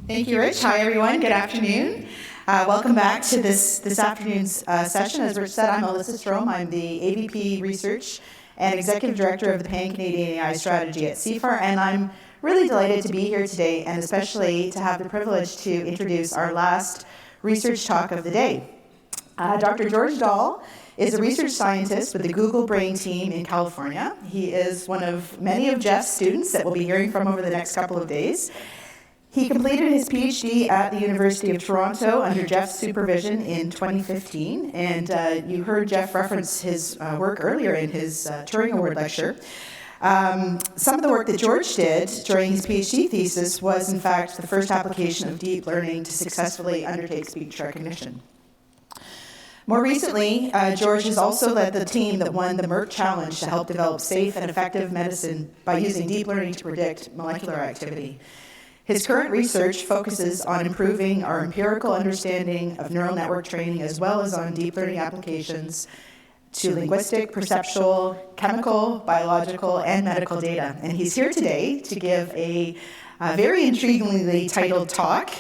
Thank you, Rich. Hi, everyone. Good afternoon. Welcome back to this afternoon's session. As Rich said, I'm Alyssa Strom. I'm the AVP Research and Executive Director of the Pan-Canadian AI Strategy at CFAR, and I'm really delighted to be here today, and especially to have the privilege to introduce our last research talk of the day. Dr. George Dahl is a research scientist with the Google Brain team in California. He is one of many of Jeff's students that we'll be hearing from over the next couple of days. He completed his PhD at the University of Toronto under Jeff's supervision in 2015, and you heard Jeff reference his work earlier in his Turing Award lecture. Some of the work that George did during his PhD thesis was, in fact, the first application of deep learning to successfully undertake speech recognition. More recently, George has also led the team that won the Merck Challenge to help develop safe and effective medicine by using deep learning to predict molecular activity. His current research focuses on improving our empirical understanding of neural network training as well as on deep learning applications to linguistic, perceptual, chemical, biological, and medical data. And he's here today to give a very intriguingly titled talk,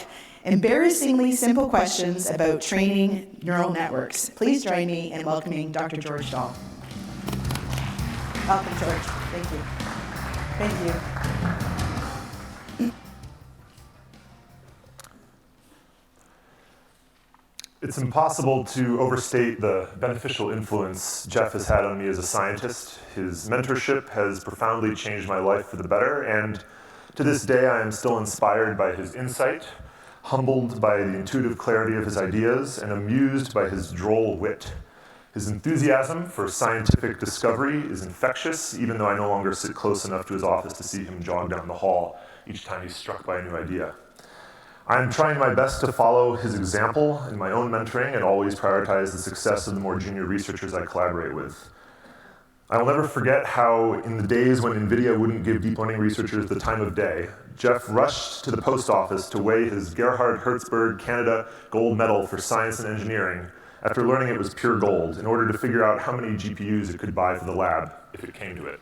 Embarrassingly Simple Questions About Training Neural Networks. Please join me in welcoming Dr. George Dahl. Welcome, George. Thank you. Thank you. It's impossible to overstate the beneficial influence Jeff has had on me as a scientist. His mentorship has profoundly changed my life for the better, and to this day I am still inspired by his insight, humbled by the intuitive clarity of his ideas, and amused by his droll wit. His enthusiasm for scientific discovery is infectious, even though I no longer sit close enough to his office to see him jog down the hall each time he's struck by a new idea. I'm trying my best to follow his example in my own mentoring and always prioritize the success of the more junior researchers I collaborate with. I will never forget how, in the days when NVIDIA wouldn't give deep learning researchers the time of day, Jeff rushed to the post office to weigh his Gerhard Herzberg Canada Gold Medal for Science and Engineering after learning it was pure gold in order to figure out how many GPUs it could buy for the lab if it came to it.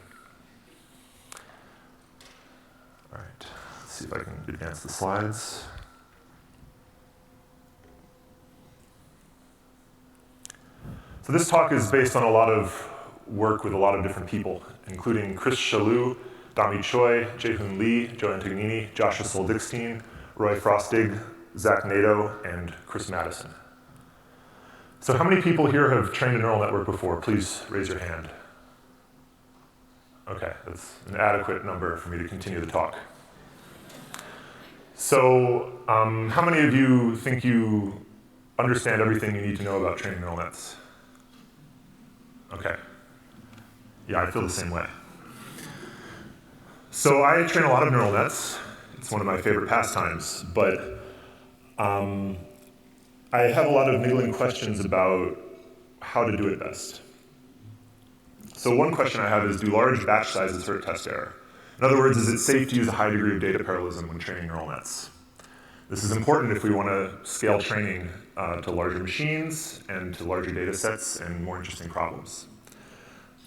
All right, let's see if I can advance the slides. So this talk is based on a lot of work with a lot of different people, including Chris Chalou, Dami Choi, Jae-Hoon Lee, Joe Antognini, Joshua Soldikstein, Roy Frostig, Zach Nato, and Chris Madison. So how many people here have trained a neural network before? Please raise your hand. Okay, that's an adequate number for me to continue the talk. So how many of you think you understand everything you need to know about training neural nets? Okay. Yeah, I feel the same way. So I train a lot of neural nets. It's one of my favorite pastimes, but I have a lot of niggling questions about how to do it best. So one question I have is, do large batch sizes hurt test error? In other words, is it safe to use a high degree of data parallelism when training neural nets? This is important if we want to scale training to larger machines and to larger data sets and more interesting problems.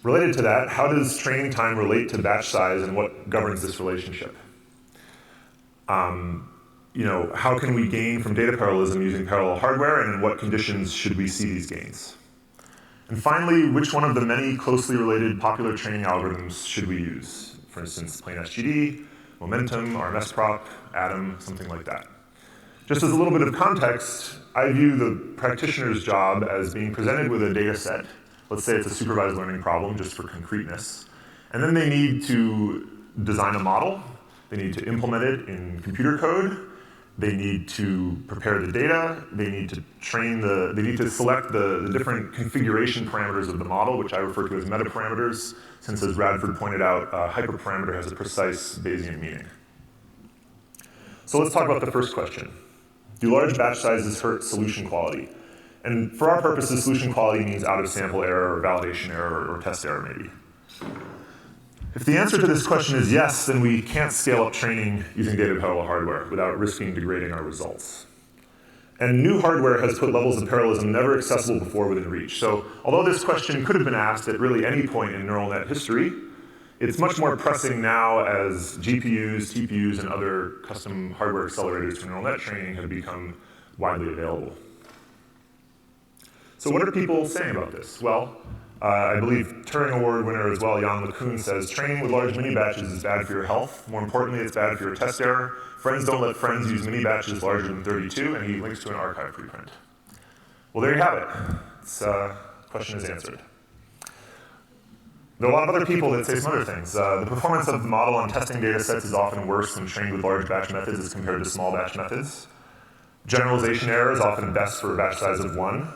Related to that, how does training time relate to batch size and what governs this relationship? How can we gain from data parallelism using parallel hardware, and in what conditions should we see these gains? And finally, which one of the many closely related popular training algorithms should we use? For instance, plain SGD, Momentum, RMSprop, Atom, something like that. Just as a little bit of context, I view the practitioner's job as being presented with a data set. Let's say it's a supervised learning problem, just for concreteness. And then they need to design a model. They need to implement it in computer code. They need to prepare the data. They need to they need to select the different configuration parameters of the model, which I refer to as metaparameters, since as Radford pointed out, a hyperparameter has a precise Bayesian meaning. So let's talk about the first question. Do large batch sizes hurt solution quality? And for our purposes, solution quality means out-of-sample error, or validation error, or test error, maybe. If the answer to this question is yes, then we can't scale up training using data parallel hardware without risking degrading our results. And new hardware has put levels of parallelism never accessible before within reach. So although this question could have been asked at really any point in neural net history, It's much more pressing now as GPUs, TPUs, and other custom hardware accelerators for neural net training have become widely available. So what are people saying about this? Well, I believe Turing Award winner as well, Jan LeCun, says, training with large mini batches is bad for your health. More importantly, it's bad for your test error. Friends don't let friends use mini batches larger than 32, and he links to an archive preprint. Well, there you have it. Question is answered. There are a lot of other people that say some other things. The performance of the model on testing data sets is often worse when trained with large batch methods as compared to small batch methods. Generalization error is often best for a batch size of 1.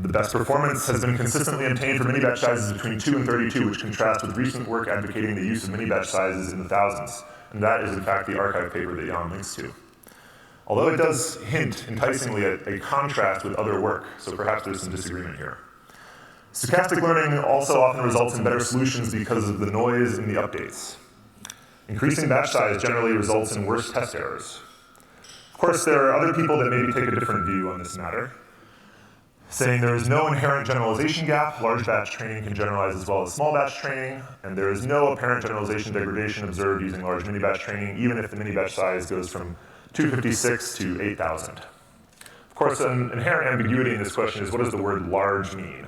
The best performance has been consistently obtained for mini batch sizes between 2 and 32, which contrasts with recent work advocating the use of mini batch sizes in the thousands. And that is, in fact, the archive paper that Jan links to. Although it does hint enticingly at a contrast with other work, so perhaps there's some disagreement here. Stochastic learning also often results in better solutions because of the noise in the updates. Increasing batch size generally results in worse test errors. Of course, there are other people that maybe take a different view on this matter, saying there is no inherent generalization gap. Large batch training can generalize as well as small batch training, and there is no apparent generalization degradation observed using large mini batch training, even if the mini batch size goes from 256 to 8,000. Of course, an inherent ambiguity in this question is, what does the word large mean?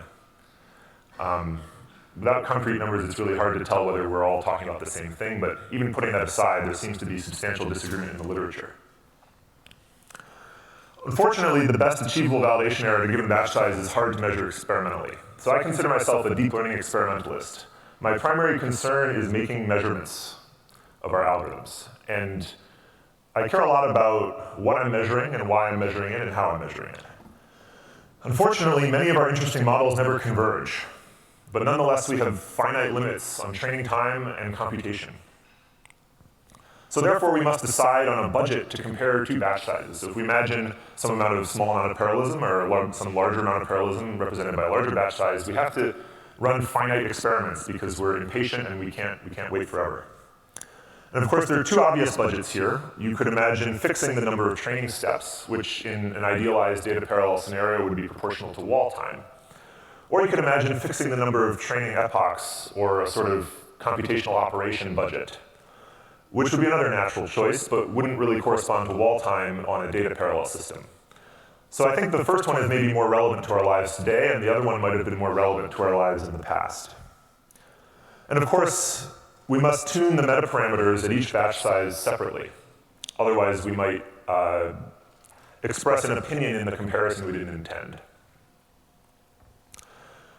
Without concrete numbers, it's really hard to tell whether we're all talking about the same thing, but even putting that aside, there seems to be substantial disagreement in the literature. Unfortunately, the best achievable validation error at a given batch size is hard to measure experimentally. So I consider myself a deep learning experimentalist. My primary concern is making measurements of our algorithms. And I care a lot about what I'm measuring and why I'm measuring it and how I'm measuring it. Unfortunately, many of our interesting models never converge. But nonetheless, we have finite limits on training time and computation. So therefore, we must decide on a budget to compare two batch sizes. So if we imagine some small amount of parallelism or some larger amount of parallelism represented by a larger batch size, we have to run finite experiments because we're impatient and we can't wait forever. And of course, there are two obvious budgets here. You could imagine fixing the number of training steps, which in an idealized data parallel scenario would be proportional to wall time. Or you could imagine fixing the number of training epochs, or a sort of computational operation budget, which would be another natural choice, but wouldn't really correspond to wall time on a data parallel system. So I think the first one is maybe more relevant to our lives today, and the other one might have been more relevant to our lives in the past. And of course, we must tune the metaparameters at each batch size separately. Otherwise, we might express an opinion in the comparison we didn't intend.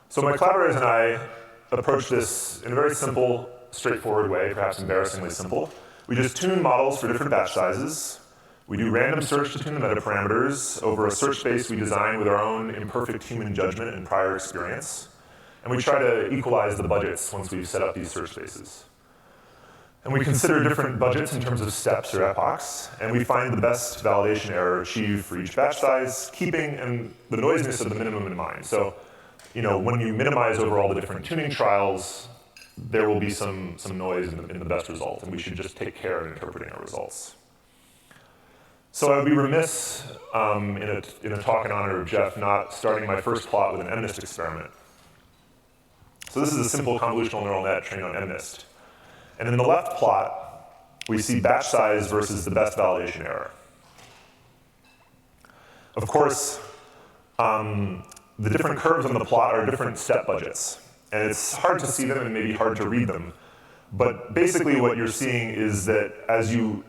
So my collaborators and I approach this in a very simple, straightforward way, perhaps embarrassingly simple. We just tune models for different batch sizes. We do random search to tune the metaparameters over a search space we design with our own imperfect human judgment and prior experience. And we try to equalize the budgets once we've set up these search spaces. And we consider different budgets in terms of steps or epochs, and we find the best validation error achieved for each batch size, keeping the noisiness of the minimum in mind. So, when you minimize over all the different tuning trials, there will be some noise in the best result, and we should just take care in interpreting our results. So I would be remiss in a talk in honor of Jeff not starting my first plot with an MNIST experiment. So this is a simple convolutional neural net trained on MNIST. And in the left plot, we see batch size versus the best validation error. Of course, the different curves on the plot are different step budgets. And it's hard to see them and maybe hard to read them. But basically what you're seeing is that as you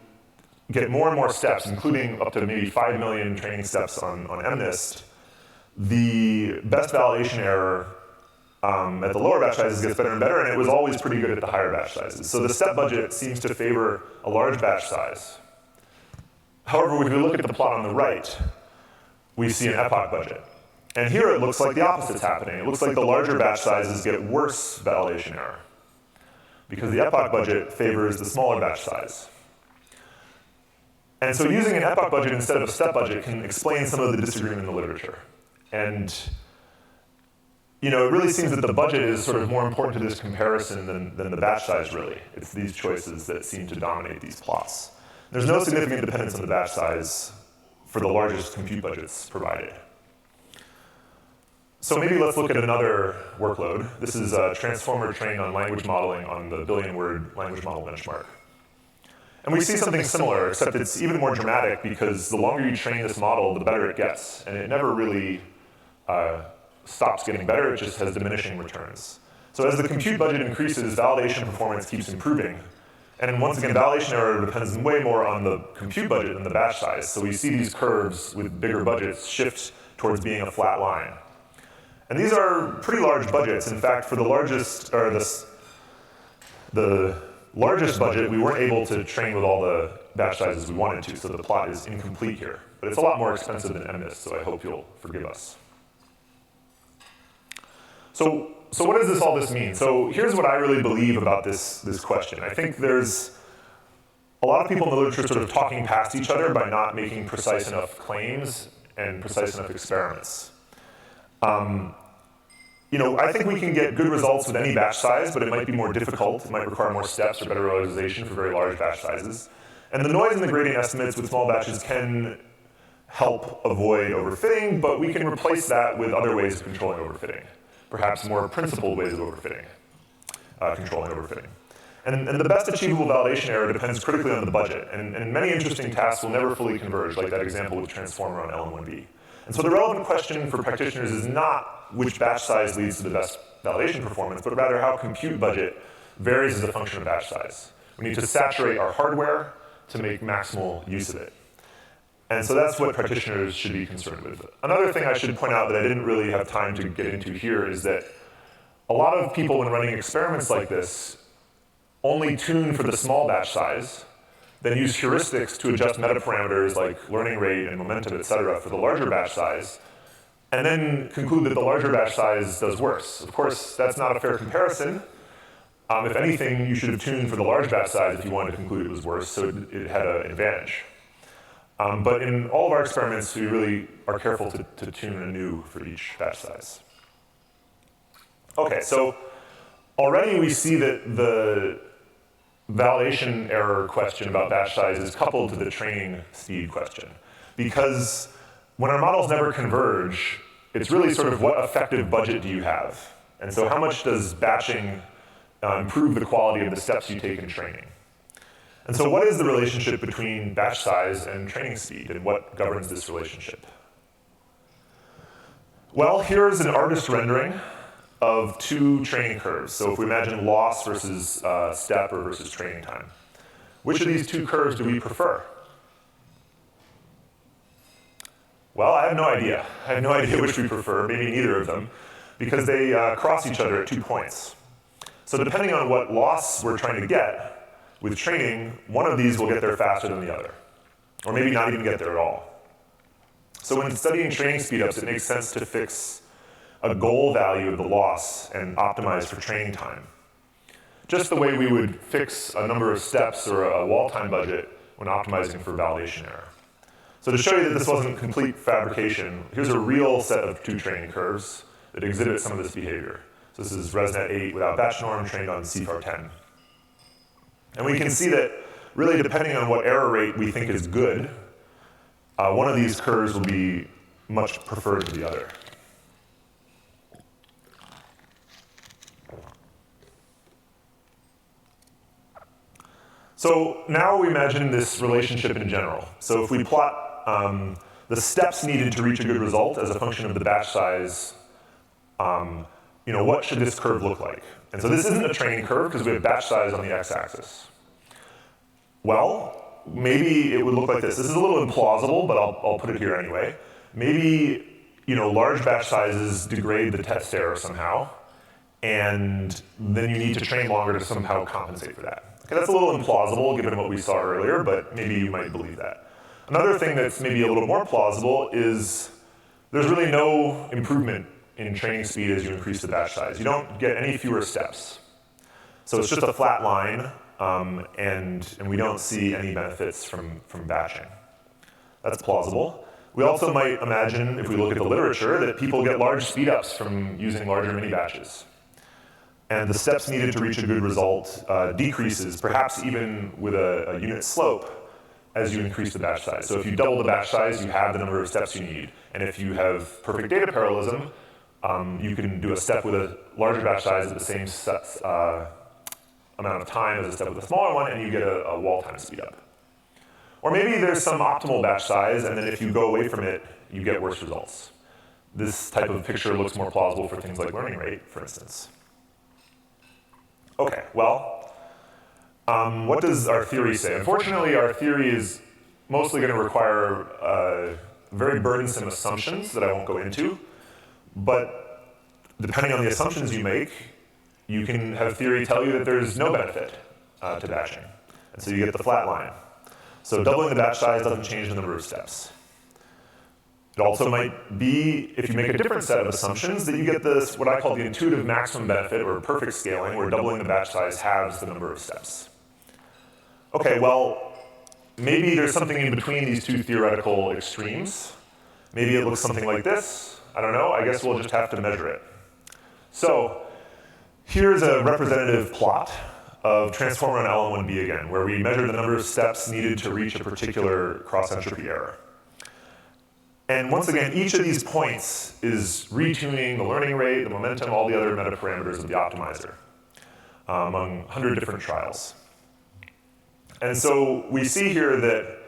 get more and more steps, including up to maybe 5 million training steps on MNIST, the best validation error at the lower batch sizes gets better and better, and it was always pretty good at the higher batch sizes. So the step budget seems to favor a large batch size. However, when we look at the plot on the right, we see an epoch budget. And here it looks like the opposite's happening. It looks like the larger batch sizes get worse validation error because the epoch budget favors the smaller batch size. And so using an epoch budget instead of a step budget can explain some of the disagreement in the literature. And it really seems that the budget is sort of more important to this comparison than the batch size, really. It's these choices that seem to dominate these plots. There's no significant dependence on the batch size for the largest compute budgets provided. So maybe let's look at another workload. This is a transformer trained on language modeling on the billion-word language model benchmark. And we see something similar, except it's even more dramatic because the longer you train this model, the better it gets. And it never really stops getting better, it just has diminishing returns. So as the compute budget increases, validation performance keeps improving. And once again, validation error depends way more on the compute budget than the batch size. So we see these curves with bigger budgets shift towards being a flat line. And these are pretty large budgets. In fact, for the largest, or the largest budget, we weren't able to train with all the batch sizes we wanted to, so the plot is incomplete here. But it's a lot more expensive than MNIST, so I hope you'll forgive us. So what does all this mean? So here's what I really believe about this question. I think there's a lot of people in the literature sort of talking past each other by not making precise enough claims and precise enough experiments. I think we can get good results with any batch size, but it might be more difficult. It might require more steps or better realization for very large batch sizes. And the noise in the gradient estimates with small batches can help avoid overfitting, but we can replace that with other ways of controlling overfitting, perhaps more principled ways of overfitting, controlling overfitting. And the best achievable validation error depends critically on the budget, and many interesting tasks will never fully converge, like that example with transformer on LM1B. And so the relevant question for practitioners is not which batch size leads to the best validation performance, but rather how compute budget varies as a function of batch size. We need to saturate our hardware to make maximal use of it. And so that's what practitioners should be concerned with. Another thing I should point out that I didn't really have time to get into here is that a lot of people, when running experiments like this, only tune for the small batch size, then use heuristics to adjust metaparameters like learning rate and momentum, et cetera, for the larger batch size, and then conclude that the larger batch size does worse. Of course, that's not a fair comparison. If anything, you should have tuned for the large batch size if you wanted to conclude it was worse, so it had an advantage. But in all of our experiments, we really are careful to tune anew for each batch size. Okay, so already we see that the validation error question about batch size is coupled to the training speed question. Because when our models never converge, it's really sort of what effective budget do you have? And so how much does batching improve the quality of the steps you take in training? And so what is the relationship between batch size and training speed, and what governs this relationship? Well, here's an artist rendering of two training curves. So if we imagine loss versus step or versus training time, which of these two curves do we prefer? Well, I have no idea. I have no idea which we prefer, maybe neither of them, because they cross each other at 2 points. So depending on what loss we're trying to get, with training, one of these will get there faster than the other, or maybe not even get there at all. So when studying training speedups, it makes sense to fix a goal value of the loss and optimize for training time, just the way we would fix a number of steps or a wall time budget when optimizing for validation error. So to show you that this wasn't complete fabrication, here's a real set of two training curves that exhibit some of this behavior. So this is ResNet 8 without batch norm trained on CFAR 10. And we can see that really depending on what error rate we think is good, one of these curves will be much preferred to the other. So now we imagine this relationship in general. So if we plot the steps needed to reach a good result as a function of the batch size, what should this curve look like? And so this isn't a training curve because we have batch size on the x-axis. Well, maybe it would look like this. This is a little implausible, but I'll put it here anyway. Maybe large batch sizes degrade the test error somehow, and then you need to train longer to somehow compensate for that. Okay, that's a little implausible given what we saw earlier, but maybe you might believe that. Another thing that's maybe a little more plausible is there's really no improvement in training speed as you increase the batch size. You don't get any fewer steps. So it's just a flat line, and we don't see any benefits from batching. That's plausible. We also might imagine, if we look at the literature, that people get large speedups from using larger mini batches. And the steps needed to reach a good result decreases, perhaps even with a unit slope, as you increase the batch size. So if you double the batch size, you have the number of steps you need. And if you have perfect data parallelism, You can do a step with a larger batch size at the same amount of time as a step with a smaller one, and you get a wall time speed up. Or maybe there's some optimal batch size, and then if you go away from it, you get worse results. This type of picture looks more plausible for things like learning rate, for instance. Okay, well, what does our theory say? Unfortunately, our theory is mostly going to require very burdensome assumptions that I won't go into, but depending on the assumptions you make, you can have theory tell you that there's no benefit to batching, and so you get the flat line. So doubling the batch size doesn't change the number of steps. It also might be, if you make a different set of assumptions, that you get this, what I call the intuitive maximum benefit, or perfect scaling, where doubling the batch size halves the number of steps. Okay, well, maybe there's something in between these two theoretical extremes. Maybe it looks something like this. I don't know. I guess we'll just have to measure it. So here's a representative plot of transformer on LM1B again, where we measure the number of steps needed to reach a particular cross-entropy error. And once again, each of these points is retuning the learning rate, the momentum, all the other metaparameters of the optimizer among 100 different trials. And so we see here that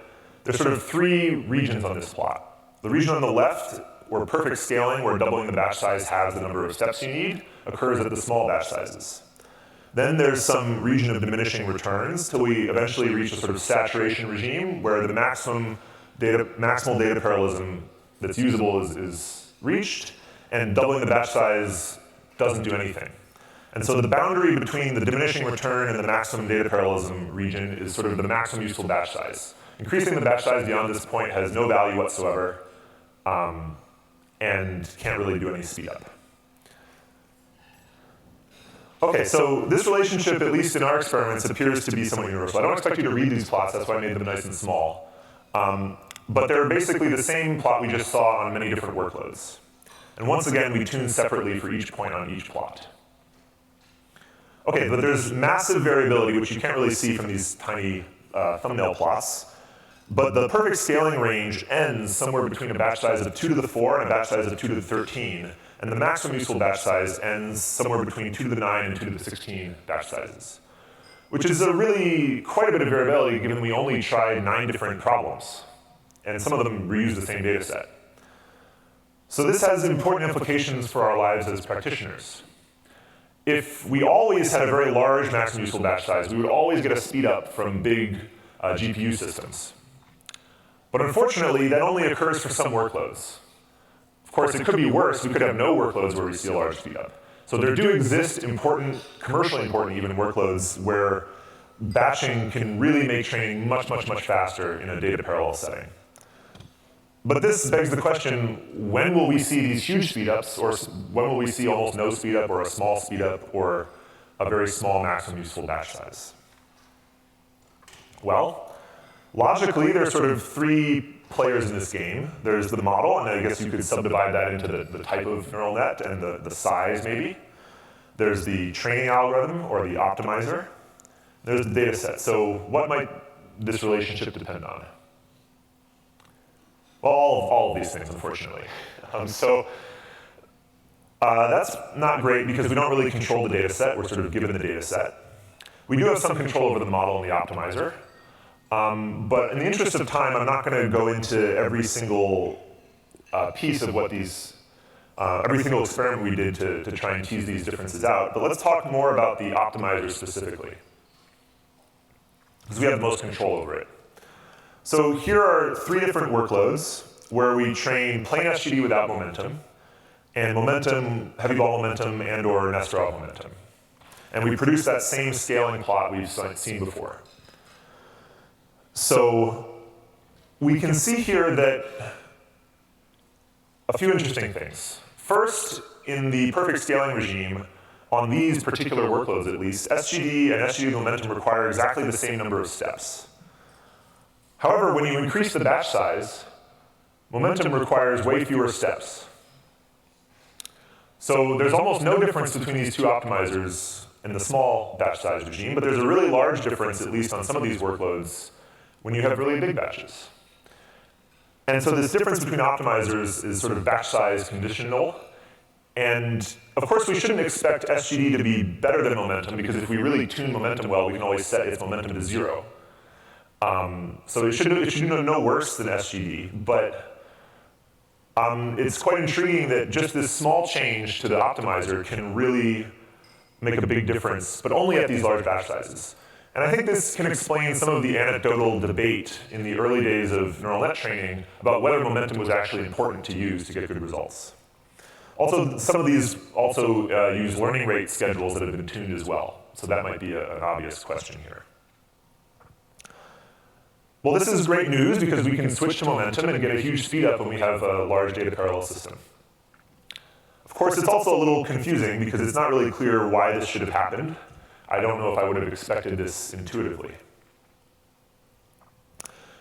there's sort of three regions on this plot. The region on the left, where perfect scaling, where doubling the batch size halves the number of steps you need, occurs at the small batch sizes. Then there's some region of diminishing returns till we eventually reach a sort of saturation regime where the maximal data parallelism that's usable is reached, and doubling the batch size doesn't do anything. And so the boundary between the diminishing return and the maximum data parallelism region is sort of the maximum useful batch size. Increasing the batch size beyond this point has no value whatsoever and can't really do any speed up. Okay, so this relationship, at least in our experiments, appears to be somewhat universal. I don't expect you to read these plots, that's why I made them nice and small. But they're basically the same plot we just saw on many different workloads. And once again, we tune separately for each point on each plot. Okay, but there's massive variability, which you can't really see from these tiny thumbnail plots. But the perfect scaling range ends somewhere between a batch size of 2 to the 4 and a batch size of 2 to the 13. And the maximum useful batch size ends somewhere between 2 to the 9 and 2 to the 16 batch sizes, which is really quite a bit of variability given we only tried 9 different problems. And some of them reuse the same data set. So this has important implications for our lives as practitioners. If we always had a very large maximum useful batch size, we would always get a speed up from big GPU systems. But unfortunately, that only occurs for some workloads. Of course, it could be worse. We could have no workloads where we see a large speed up. So there do exist important, commercially important even, workloads where batching can really make training much, much, much faster in a data parallel setting. But this begs the question, when will we see these huge speedups, or when will we see almost no speedup, or a small speedup, or a very small maximum useful batch size? Well, logically, there's sort of three players in this game. There's the model, and I guess you could subdivide that into the type of neural net and the size, maybe. There's the training algorithm, or the optimizer. There's the data set. So what might this relationship depend on? Well, all of these things, unfortunately. That's not great because we don't really control the data set. We're sort of given the data set. We do have some control over the model and the optimizer. But in the interest of time, I'm not going to go into every single piece of what these, every single experiment we did to try and tease these differences out. But let's talk more about the optimizer specifically, because we have the most control over it. So here are 3 different workloads where we train plain SGD without momentum, and momentum, heavy ball momentum, and or Nesterov momentum. And we produce that same scaling plot we've seen before. So we can see here that a few interesting things. First, in the perfect scaling regime, on these particular workloads at least, SGD and SGD momentum require exactly the same number of steps. However, when you increase the batch size, momentum requires way fewer steps. So there's almost no difference between these two optimizers in the small batch size regime, but there's a really large difference, at least on some of these workloads, when you have really big batches. And so this difference between optimizers is sort of batch size conditional, And of course, we shouldn't expect SGD to be better than momentum, because if we really tune momentum well, we can always set its momentum to 0. So it should do no worse than SGD, but it's quite intriguing that just this small change to the optimizer can really make a big difference, but only at these large batch sizes. And I think this can explain some of the anecdotal debate in the early days of neural net training about whether momentum was actually important to use to get good results. Also, some of these also use learning rate schedules that have been tuned as well. So that might be an obvious question here. Well, this is great news because we can switch to momentum and get a huge speed up when we have a large data parallel system. Of course, it's also a little confusing because it's not really clear why this should have happened. I don't know if I would have expected this intuitively.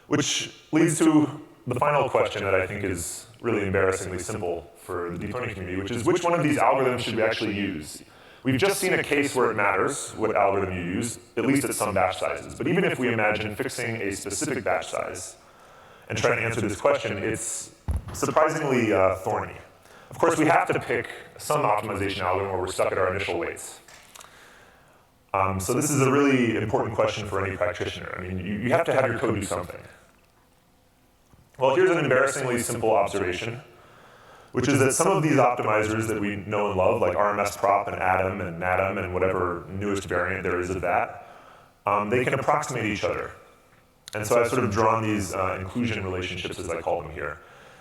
Which leads to the final question that I think is really embarrassingly simple for the deep learning community, which is which one of these algorithms should we actually use? We've just seen a case where it matters what algorithm you use, at least at some batch sizes. But even if we imagine fixing a specific batch size and trying to answer this question, it's surprisingly thorny. Of course, we have to pick some optimization algorithm where we're stuck at our initial weights. So this is a really important question for any practitioner. I mean, you have to have your code do something. Well, here's an embarrassingly simple observation, which is that some of these optimizers that we know and love, like RMS prop and Atom and Natom and whatever newest variant there is of that, they can approximate each other. And so I've sort of drawn these inclusion relationships, as I call them here.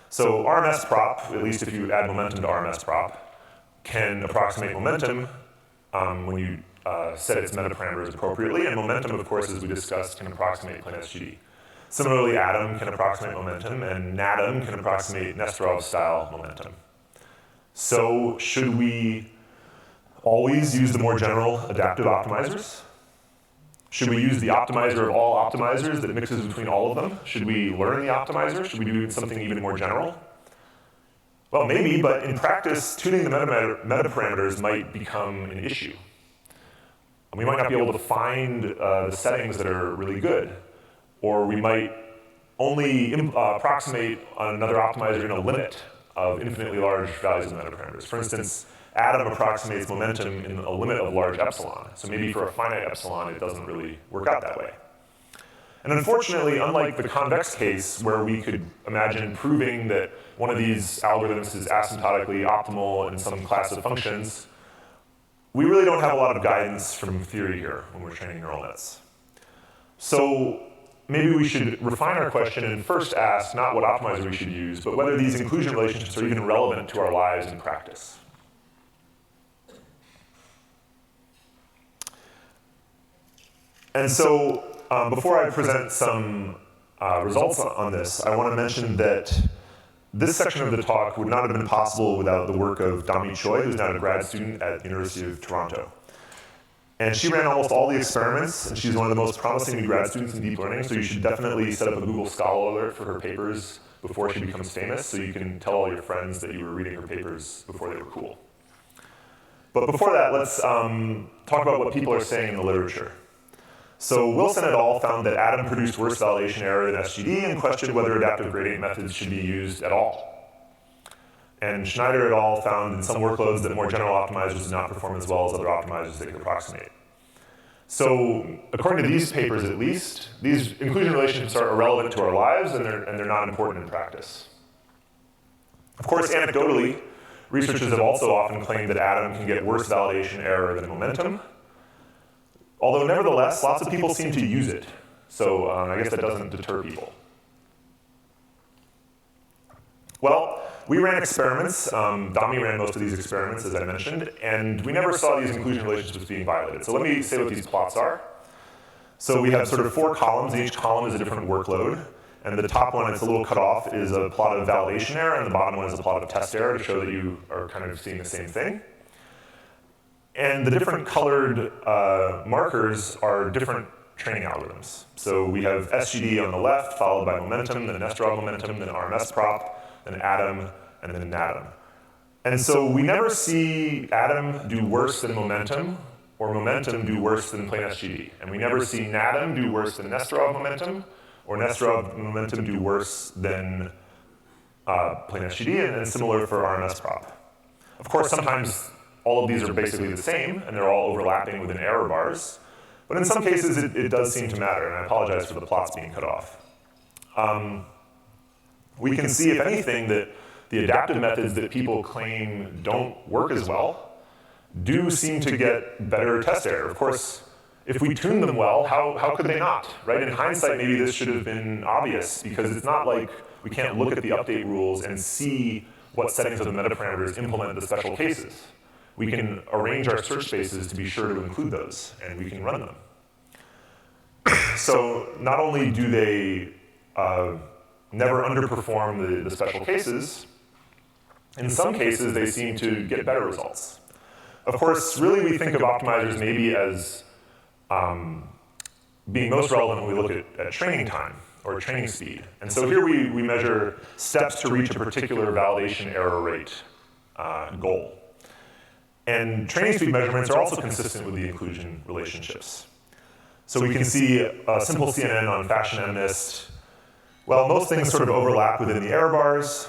So RMS prop, at least if you add momentum to RMS prop, can approximate momentum when you set its metaparameters appropriately, and momentum, of course, as we discussed, can approximate plain SGD. Similarly, Atom can approximate momentum, and Natom can approximate Nesterov-style momentum. So should we always use the more general adaptive optimizers? Should we use the optimizer of all optimizers that mixes between all of them? Should we learn the optimizer? Should we do something even more general? Well, maybe, but in practice, tuning the metaparameters might become an issue. We might not be able to find the settings that are really good, or we might only approximate on another optimizer in a limit of infinitely large values of metaparameters. For instance, Atom approximates momentum in a limit of large epsilon. So maybe for a finite epsilon, it doesn't really work out that way. And unfortunately, unlike the convex case, where we could imagine proving that one of these algorithms is asymptotically optimal in some class of functions, we really don't have a lot of guidance from theory here when we're training neural nets. So maybe we should refine our question and first ask not what optimizer we should use, but whether these inclusion relationships are even relevant to our lives in practice. And so before I present some results on this, I want to mention that this section of the talk would not have been possible without the work of Dami Choi, who's now a grad student at the University of Toronto. And she ran almost all the experiments, and she's one of the most promising new grad students in deep learning, so you should definitely set up a Google Scholar alert for her papers before she becomes famous, so you can tell all your friends that you were reading her papers before they were cool. But before that, let's talk about what people are saying in the literature. So Wilson et al. Found that Atom produced worse validation error than SGD and questioned whether adaptive gradient methods should be used at all. And Schneider et al. Found in some workloads that more general optimizers did not perform as well as other optimizers they could approximate. So according to these papers at least, these inclusion relationships are irrelevant to our lives and they're not important in practice. Of course, anecdotally, researchers have also often claimed that Atom can get worse validation error than momentum. Although nevertheless, lots of people seem to use it. So I guess that doesn't deter people. Well, we ran experiments. Dami ran most of these experiments, as I mentioned, and we never saw these inclusion relationships being violated. So let me say what these plots are. So we have sort of 4 columns, and each column is a different workload. And the top one, it's a little cut off, is a plot of validation error, and the bottom one is a plot of test error to show that you are kind of seeing the same thing. And the different colored markers are different training algorithms. So we have SGD on the left, followed by momentum, then Nesterov momentum, then RMS prop, then Atom, and then Natom. And so we never see Atom do worse than momentum, or momentum do worse than plain SGD. And we never see Natom do worse than Nesterov momentum, or Nesterov momentum do worse than plain SGD, and similar for RMS prop. Of course, sometimes all of these are basically the same, and they're all overlapping within error bars. But in some cases, it does seem to matter, and I apologize for the plots being cut off. We can see, if anything, that the adaptive methods that people claim don't work as well do seem to get better test error. Of course, if we tune them well, how could they not, right? In hindsight, maybe this should have been obvious, because it's not like we can't look at the update rules and see what settings of the metaparameters implement the special cases. We can arrange our search spaces to be sure to include those, and we can run them. So not only do they never underperform the special cases, in some cases they seem to get better results. Of course, really we think of optimizers maybe as being most relevant when we look at training time or training speed. And so here we measure steps to reach a particular validation error rate goal. And training speed measurements are also consistent with the inclusion relationships. So we can see a simple CNN on fashion MNIST. Well, most things sort of overlap within the error bars.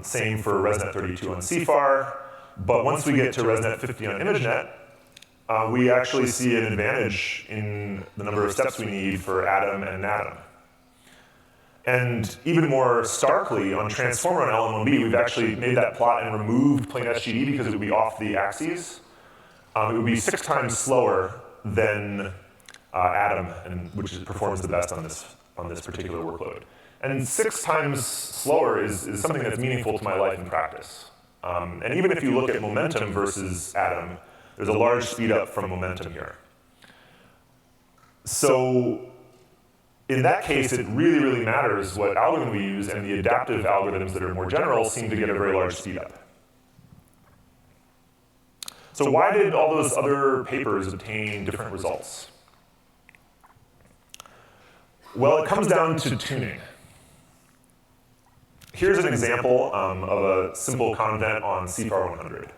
Same for ResNet 32 on CFAR. But once we get to ResNet 50 on ImageNet, we actually see an advantage in the number of steps we need for Atom and Natom. And even more starkly, on Transformer on LM1B, we've actually made that plot and removed plain SGD because it would be off the axes. It would be 6 times slower than Atom, which performs the best on this particular workload. And 6 times slower is something that's meaningful to my life and practice. And even if you look at momentum versus Atom, there's a large speed up from momentum here. So in that case, it really, really matters what algorithm we use, and the adaptive algorithms that are more general seem to get a very large speed up. So why did all those other papers obtain different results? Well, it comes down to tuning. Here's an example of a simple convent on CFAR 100.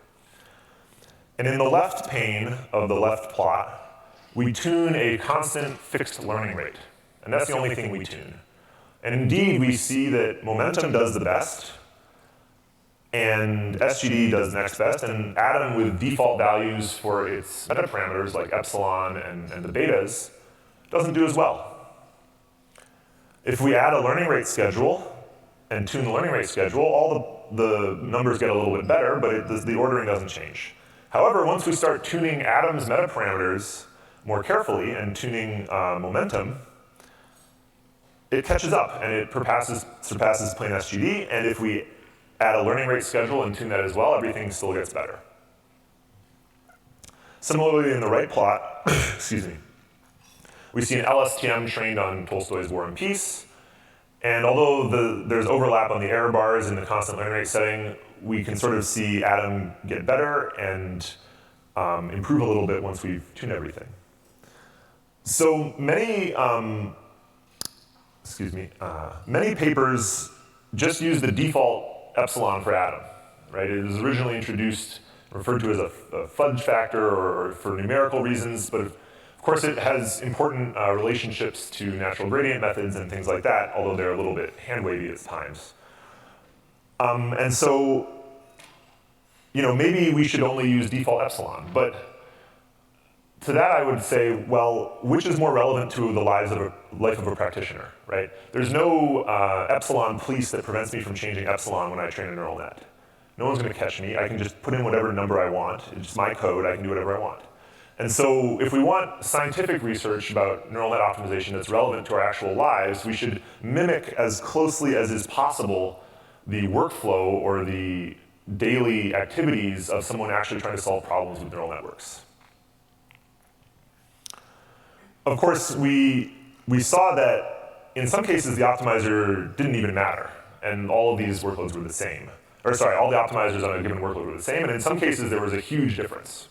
And in the left pane of the left plot, we tune a constant fixed learning rate. And that's the only thing we tune. And indeed, we see that momentum does the best, and SGD does next best, and Atom, with default values for its metaparameters like epsilon and the betas, doesn't do as well. If we add a learning rate schedule and tune the learning rate schedule, all the numbers get a little bit better, but the ordering doesn't change. However, once we start tuning Atom's metaparameters more carefully and tuning momentum, it catches up and it surpasses plain SGD, and if we add a learning rate schedule and tune that as well, everything still gets better. Similarly, in the right plot, excuse me, we see an LSTM trained on Tolstoy's War and Peace, and although there's overlap on the error bars in the constant learning rate setting, we can sort of see Atom get better and improve a little bit once we've tuned everything. So many many papers just use the default epsilon for Atom, right? It was originally introduced, referred to as a fudge factor or for numerical reasons, but of course it has important relationships to natural gradient methods and things like that, although they're a little bit hand-wavy at times. And so, maybe we should only use default epsilon, but to that I would say, well, which is more relevant to the life of a practitioner, right? There's no epsilon police that prevents me from changing epsilon when I train a neural net. No one's gonna catch me. I can just put in whatever number I want. It's my code, I can do whatever I want. And so if we want scientific research about neural net optimization that's relevant to our actual lives, we should mimic as closely as is possible the workflow or the daily activities of someone actually trying to solve problems with neural networks. Of course, we saw that in some cases the optimizer didn't even matter, and all of these workloads were the same. Or sorry, all the optimizers on a given workload were the same, and in some cases there was a huge difference.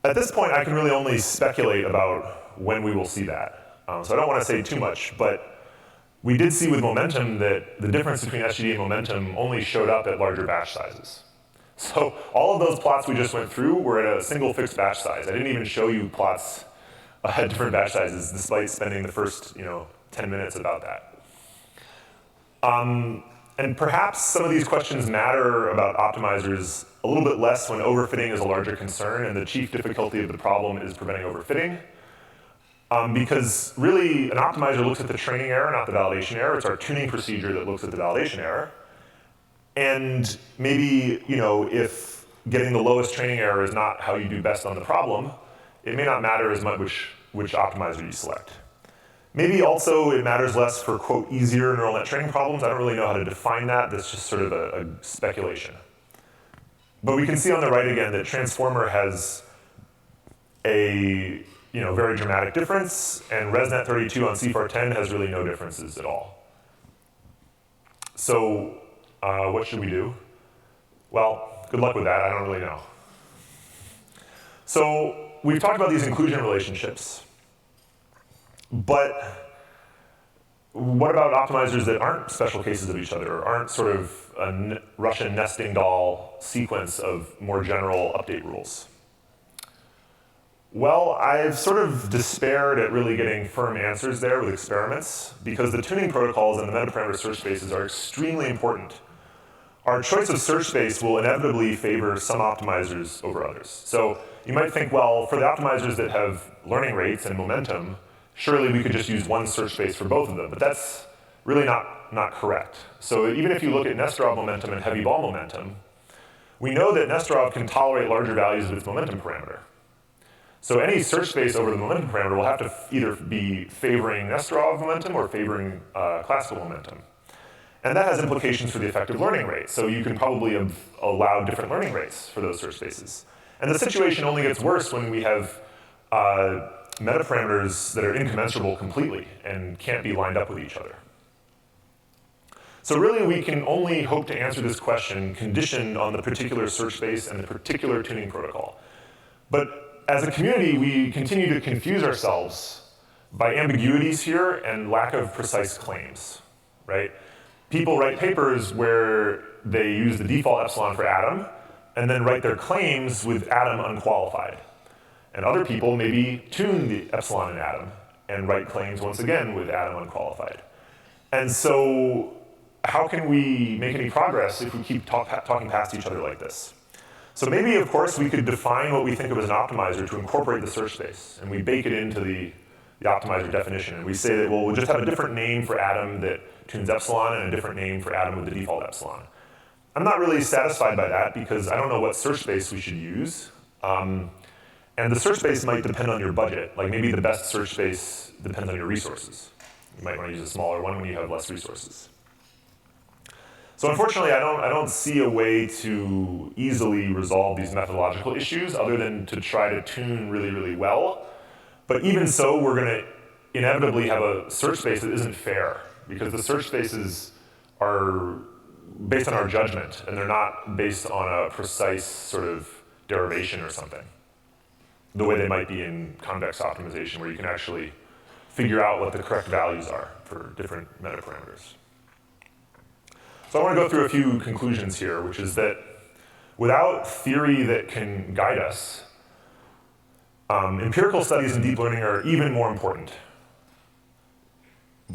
At this point, I can really only speculate about when we will see that. So I don't want to say too much, but we did see with momentum that the difference between SGD and momentum only showed up at larger batch sizes. So all of those plots we just went through were at a single fixed batch size. I didn't even show you plots at different batch sizes, despite spending the first 10 minutes about that. And perhaps some of these questions matter about optimizers a little bit less when overfitting is a larger concern and the chief difficulty of the problem is preventing overfitting. Because really, an optimizer looks at the training error, not the validation error. It's our tuning procedure that looks at the validation error. And maybe, if getting the lowest training error is not how you do best on the problem, it may not matter as much which optimizer you select. Maybe also it matters less for, quote, easier neural net training problems. I don't really know how to define that. That's just sort of a speculation. But we can see on the right again that transformer has a very dramatic difference, and ResNet32 on CFAR10 has really no differences at all. So what should we do? Well, good luck with that. I don't really know. So we've talked about these inclusion relationships, but what about optimizers that aren't special cases of each other, or aren't sort of a Russian nesting doll sequence of more general update rules? Well, I've sort of despaired at really getting firm answers there with experiments, because the tuning protocols and the metaparameter search spaces are extremely important. Our choice of search space will inevitably favor some optimizers over others. So you might think, well, for the optimizers that have learning rates and momentum, surely we could just use one search space for both of them, but that's really not correct. So even if you look at Nesterov momentum and heavy ball momentum, we know that Nesterov can tolerate larger values of its momentum parameter. So any search space over the momentum parameter will have to either be favoring Nesterov momentum or favoring classical momentum. And that has implications for the effective learning rate. So you can probably allow different learning rates for those search spaces. And the situation only gets worse when we have metaparameters that are incommensurable completely and can't be lined up with each other. So really, we can only hope to answer this question conditioned on the particular search space and the particular tuning protocol. But as a community, we continue to confuse ourselves by ambiguities here and lack of precise claims, right? People write papers where they use the default epsilon for atom and then write their claims with atom unqualified. And other people maybe tune the epsilon in atom and write claims once again with atom unqualified. And so how can we make any progress if we keep talking past each other like this? So maybe, of course, we could define what we think of as an optimizer to incorporate the search space, and we bake it into the optimizer definition. And we say that, well, we'll just have a different name for atom that tunes epsilon and a different name for atom with the default epsilon. I'm not really satisfied by that because I don't know what search space we should use. And the search space might depend on your budget. Like maybe the best search space depends on your resources. You might want to use a smaller one when you have less resources. So unfortunately, I don't see a way to easily resolve these methodological issues other than to try to tune really, really well. But even so, we're going to inevitably have a search space that isn't fair because the search spaces are based on our judgment and they're not based on a precise sort of derivation or something, the way they might be in convex optimization where you can actually figure out what the correct values are for different metaparameters. So I want to go through a few conclusions here, which is that without theory that can guide us, empirical studies in deep learning are even more important.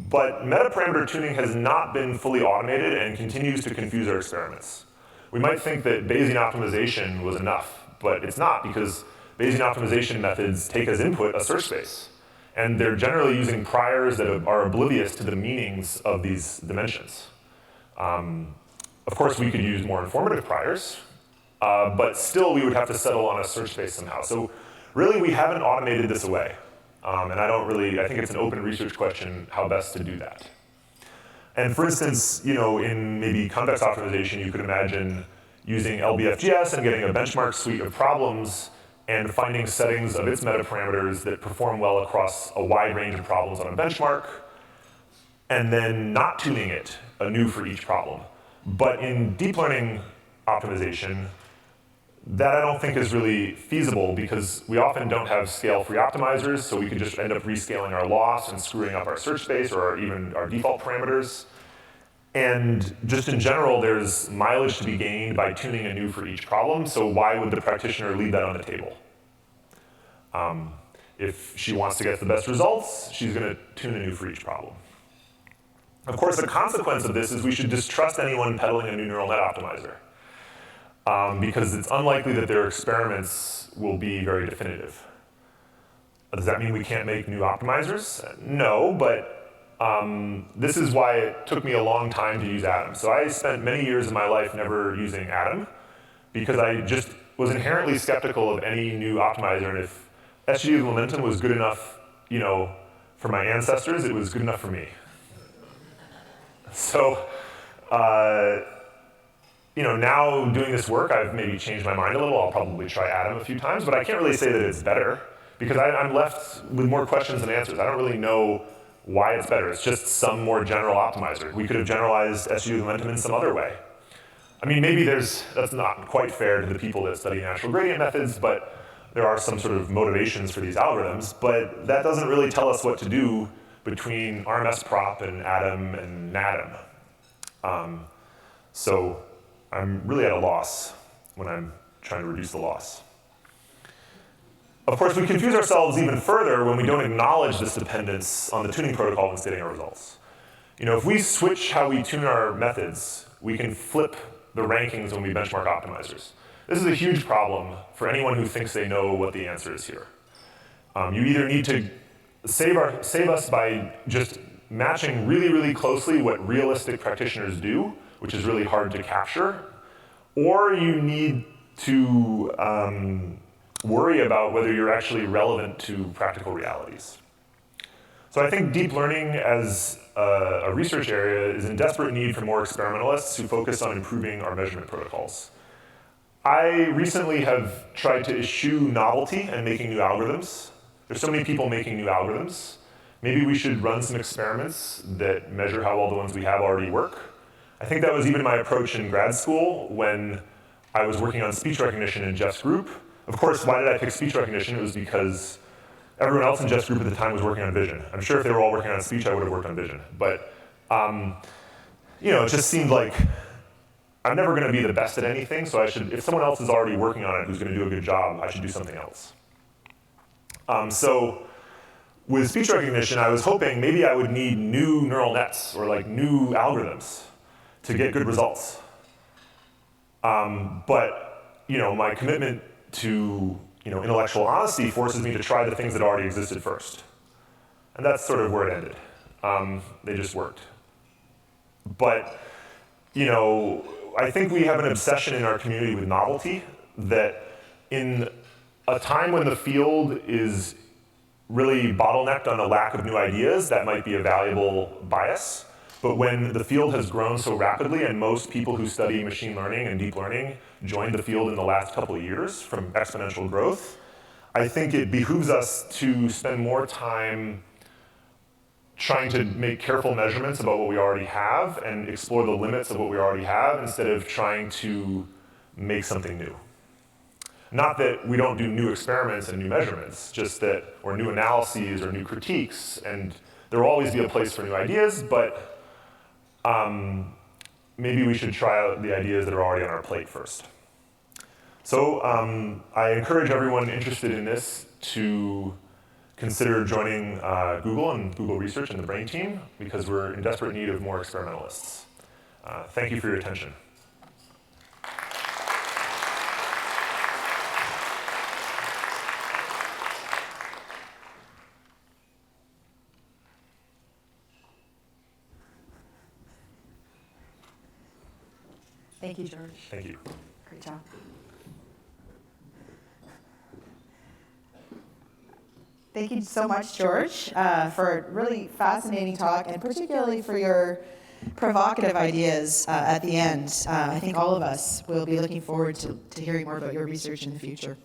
But metaparameter tuning has not been fully automated and continues to confuse our experiments. We might think that Bayesian optimization was enough, but it's not because Bayesian optimization methods take as input a search space. And they're generally using priors that are oblivious to the meanings of these dimensions. Of course, we could use more informative priors, but still we would have to settle on a search space somehow. So really, we haven't automated this away. And I think it's an open research question how best to do that. And for instance, in maybe convex optimization, you could imagine using LBFGS and getting a benchmark suite of problems and finding settings of its metaparameters that perform well across a wide range of problems on a benchmark, and then not tuning it anew for each problem. But in deep learning optimization, that I don't think is really feasible because we often don't have scale-free optimizers, so we could just end up rescaling our loss and screwing up our search space or even our default parameters. And just in general, there's mileage to be gained by tuning anew for each problem, so why would the practitioner leave that on the table? If she wants to get the best results, she's going to tune anew for each problem. Of course, the consequence of this is we should distrust anyone peddling a new neural net optimizer, because it's unlikely that their experiments will be very definitive. Does that mean we can't make new optimizers? No, but this is why it took me a long time to use Atom. So I spent many years of my life never using Atom, because I just was inherently skeptical of any new optimizer, and if SGD momentum was good enough, for my ancestors, it was good enough for me. So, now doing this work, I've maybe changed my mind a little. I'll probably try Atom a few times, but I can't really say that it's better, because I'm left with more questions than answers. I don't really know why it's better. It's just some more general optimizer. We could have generalized SGD momentum in some other way. I mean, maybe that's not quite fair to the people that study natural gradient methods, but there are some sort of motivations for these algorithms, but that doesn't really tell us what to do between RMS prop and Atom and NADM. So I'm really at a loss when I'm trying to reduce the loss. Of course, we confuse ourselves even further when we don't acknowledge this dependence on the tuning protocol when stating our results. If we switch how we tune our methods, we can flip the rankings when we benchmark optimizers. This is a huge problem for anyone who thinks they know what the answer is here. You either need to save us by just matching really, really closely what realistic practitioners do, which is really hard to capture, or you need to worry about whether you're actually relevant to practical realities. So I think deep learning as a research area is in desperate need for more experimentalists who focus on improving our measurement protocols. I recently have tried to eschew novelty and making new algorithms. There's so many people making new algorithms. Maybe we should run some experiments that measure how well the ones we have already work. I think that was even my approach in grad school when I was working on speech recognition in Jeff's group. Of course, why did I pick speech recognition? It was because everyone else in Jeff's group at the time was working on vision. I'm sure if they were all working on speech, I would have worked on vision. But it just seemed like I'm never going to be the best at anything, so if someone else is already working on it who's going to do a good job, I should do something else. So with speech recognition, I was hoping maybe I would need new neural nets or new algorithms to get good results. But my commitment to intellectual honesty forces me to try the things that already existed first. And that's sort of where it ended. They just worked. But I think we have an obsession in our community with novelty that in a time when the field is really bottlenecked on a lack of new ideas, that might be a valuable bias. But when the field has grown so rapidly and most people who study machine learning and deep learning joined the field in the last couple of years from exponential growth, I think it behooves us to spend more time trying to make careful measurements about what we already have and explore the limits of what we already have instead of trying to make something new. Not that we don't do new experiments and new measurements, just that, or new analyses or new critiques, and there will always be a place for new ideas, but maybe we should try out the ideas that are already on our plate first. So I encourage everyone interested in this to consider joining Google and Google Research and the Brain team, because we're in desperate need of more experimentalists. Thank you for your attention. Thank you, George. Thank you. Great job. Thank you so much, George, for a really fascinating talk, and particularly for your provocative ideas at the end. I think all of us will be looking forward to hearing more about your research in the future.